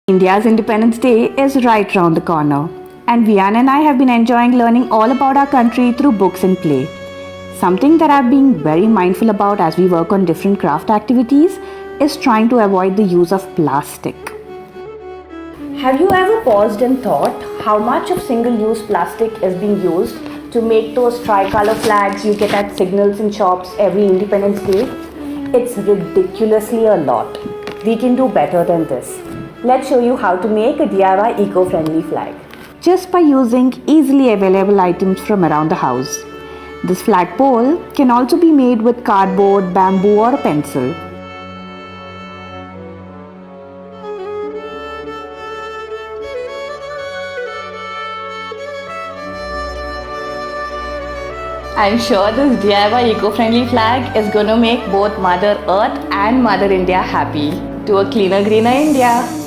India's Independence Day is right round the corner, and Vian and I have been enjoying learning all about our country through books and play. Something that I've been very mindful about as we work on different craft activities is trying to avoid the use of plastic. Have you ever paused and thought how much of single-use plastic is being used to make those tricolor flags you get at signals in shops every Independence Day? It's ridiculously a lot. We can do better than this. Let's show you how to make a DIY eco-friendly flag. Just by using easily available items from around the house. This flagpole can also be made with cardboard, bamboo or a pencil. I'm sure this DIY eco-friendly flag is going to make both Mother Earth and Mother India happy. To a cleaner, greener India.